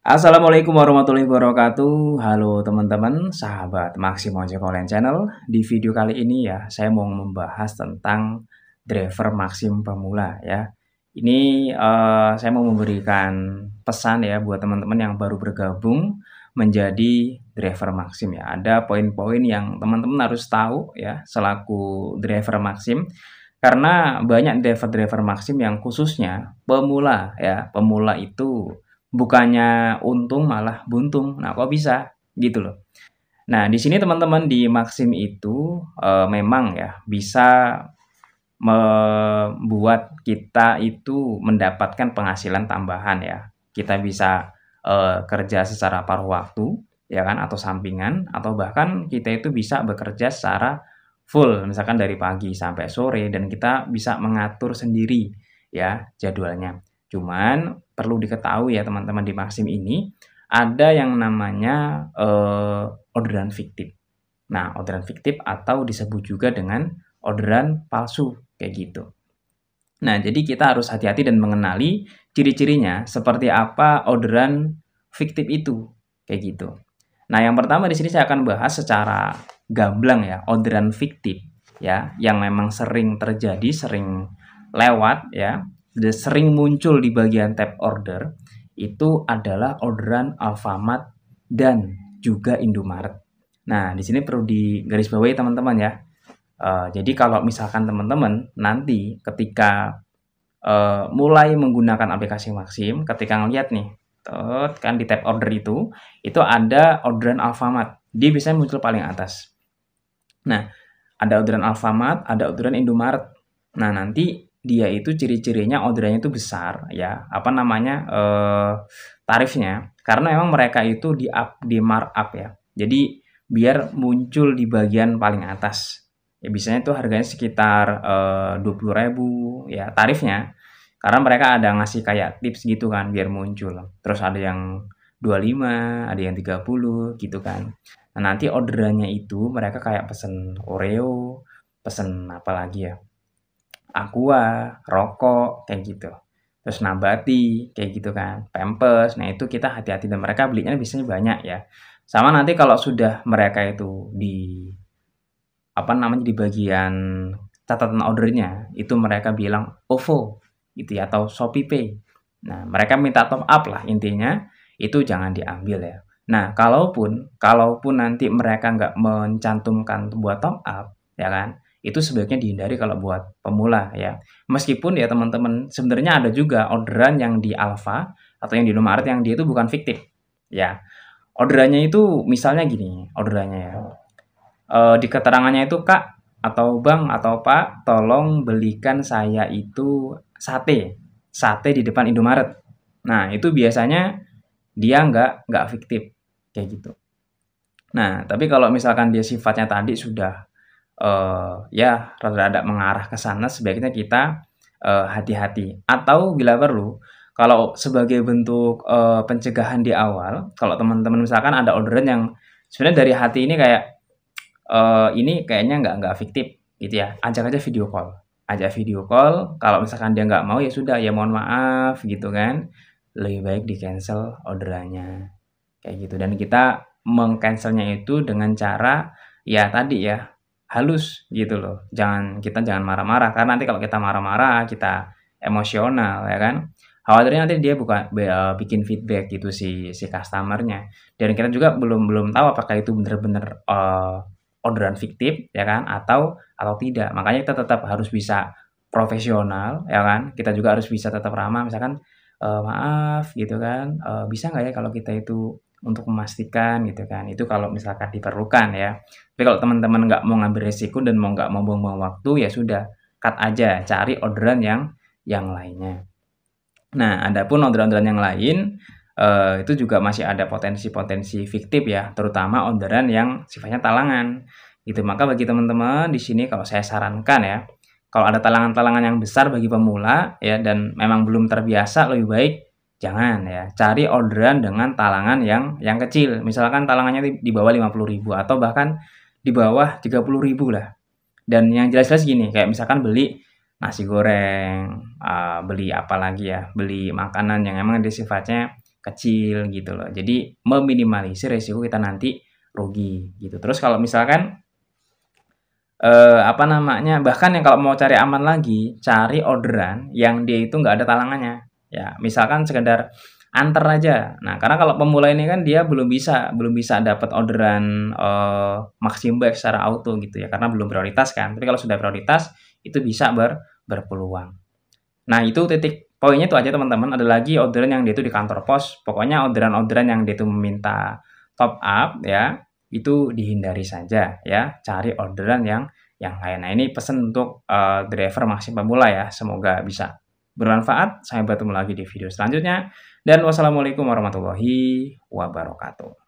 Assalamualaikum warahmatullahi wabarakatuh. Halo teman-teman, sahabat Maxim Ojek Online Channel. Di video kali ini ya, saya mau membahas tentang driver Maxim pemula ya. Ini saya mau memberikan pesan ya buat teman-teman yang baru bergabung menjadi driver Maxim ya. Ada poin-poin yang teman-teman harus tahu ya selaku driver Maxim. Karena banyak driver-driver Maxim yang khususnya pemula ya. Pemula itu bukannya untung malah buntung. Nah, kok bisa? Gitu loh. Nah, di sini teman-teman di Maxim itu memang ya bisa membuat kita itu mendapatkan penghasilan tambahan ya. Kita bisa kerja secara paruh waktu ya kan atau sampingan atau bahkan kita itu bisa bekerja secara full misalkan dari pagi sampai sore dan kita bisa mengatur sendiri ya jadwalnya. Cuman perlu diketahui ya teman-teman di Maxim ini ada yang namanya orderan fiktif. Nah, orderan fiktif atau disebut juga dengan orderan palsu kayak gitu. Nah, jadi kita harus hati-hati dan mengenali ciri-cirinya seperti apa orderan fiktif itu kayak gitu. Nah, yang pertama di sini saya akan bahas secara gamblang ya, orderan fiktif ya yang memang sering terjadi, sering lewat ya, sering muncul di bagian tab order itu adalah orderan Alfamart dan juga Indomaret. Nah, di sini perlu digarisbawahi teman-teman ya. Jadi kalau misalkan teman-teman nanti ketika mulai menggunakan aplikasi Maxim, ketika ngelihat nih, kan di tab order itu ada orderan Alfamart. Dia biasanya muncul paling atas. Nah, ada orderan Alfamart, ada orderan Indomaret. Nah, nanti dia itu ciri-cirinya orderannya itu besar ya, apa namanya, tarifnya, karena memang mereka itu di markup ya. Jadi biar muncul di bagian paling atas. Ya biasanya itu harganya sekitar 20.000 ya tarifnya. Karena mereka ada ngasih kayak tips gitu kan biar muncul. Terus ada yang 25, ada yang 30 gitu kan. Nah, nanti orderannya itu mereka kayak pesen Oreo, pesen apa lagi ya? Aqua, rokok, kayak gitu. Terus Nabati, kayak gitu kan. Pampers. Nah, itu kita hati-hati dan mereka belinya biasanya banyak ya. Sama nanti kalau sudah mereka itu di apa namanya di bagian catatan ordernya itu mereka bilang OVO gitu ya atau ShopeePay. Nah, mereka minta top up lah intinya itu jangan diambil ya. Nah, kalaupun nanti mereka nggak mencantumkan buat top up ya kan, itu sebaiknya dihindari kalau buat pemula ya. Meskipun ya teman-teman sebenarnya ada juga orderan yang di Alfa atau yang di Indomaret yang dia itu bukan fiktif ya. Orderannya itu misalnya gini, orderannya ya. Di keterangannya itu, "Kak atau Bang atau Pak, tolong belikan saya itu sate, sate di depan Indomaret." Nah, itu biasanya dia nggak fiktif, kayak gitu. Nah, tapi kalau misalkan dia sifatnya tadi sudah, ya rada-rada mengarah ke sana, sebaiknya kita, hati-hati. Atau bila perlu, kalau sebagai bentuk, pencegahan di awal, kalau teman-teman misalkan ada orderan yang sebenarnya dari hati ini kayak ini kayaknya nggak fiktif gitu ya, ajak aja video call. Ajak video call, kalau misalkan dia nggak mau ya sudah, ya mohon maaf gitu kan, lebih baik di-cancel orderannya, kayak gitu. Dan kita meng-cancel-nya itu dengan cara, ya tadi ya, halus gitu loh. Kita jangan marah-marah, karena nanti kalau kita marah-marah, kita emosional ya kan, khawatirnya nanti dia bikin feedback gitu si customer-nya. Dan kita juga belum belum tahu apakah itu benar-benar, orderan fiktif ya kan atau tidak. Makanya kita tetap harus bisa profesional ya kan. Kita juga harus bisa tetap ramah misalkan, "Maaf," gitu kan, "bisa nggak ya kalau kita itu untuk memastikan," gitu kan. Itu kalau misalkan diperlukan ya. Tapi kalau teman-teman nggak mau ngambil resiko dan nggak mau buang-buang waktu, ya sudah cut aja, cari orderan yang lainnya. Nah, adapun orderan-orderan yang lain, itu juga masih ada potensi-potensi fiktif ya, terutama orderan yang sifatnya talangan, gitu. Maka bagi teman-teman di sini kalau saya sarankan ya, kalau ada talangan-talangan yang besar bagi pemula ya dan memang belum terbiasa, lebih baik jangan ya, cari orderan dengan talangan yang kecil. Misalkan talangannya di bawah 50.000 atau bahkan di bawah 30.000 lah. Dan yang jelas-jelas gini, kayak misalkan beli nasi goreng, beli apa lagi ya, beli makanan yang emang dia sifatnya kecil gitu loh. Jadi meminimalisir resiko kita nanti rugi gitu. Terus kalau misalkan apa namanya, bahkan yang kalau mau cari aman lagi, cari orderan yang dia itu nggak ada talangannya. Ya, misalkan sekedar anter aja. Nah, karena kalau pemula ini kan dia belum bisa dapat orderan, maximum back secara auto gitu ya, karena belum prioritas kan. Tapi kalau sudah prioritas, itu bisa berpeluang. Nah, itu titik poinnya itu aja teman-teman. Ada lagi orderan yang dia itu di kantor pos, pokoknya orderan-orderan yang dia itu meminta top up ya, itu dihindari saja ya, cari orderan yang lain. Nah, ini pesan untuk, driver masih pemula ya, semoga bisa bermanfaat. Sampai bertemu lagi di video selanjutnya dan wassalamualaikum warahmatullahi wabarakatuh.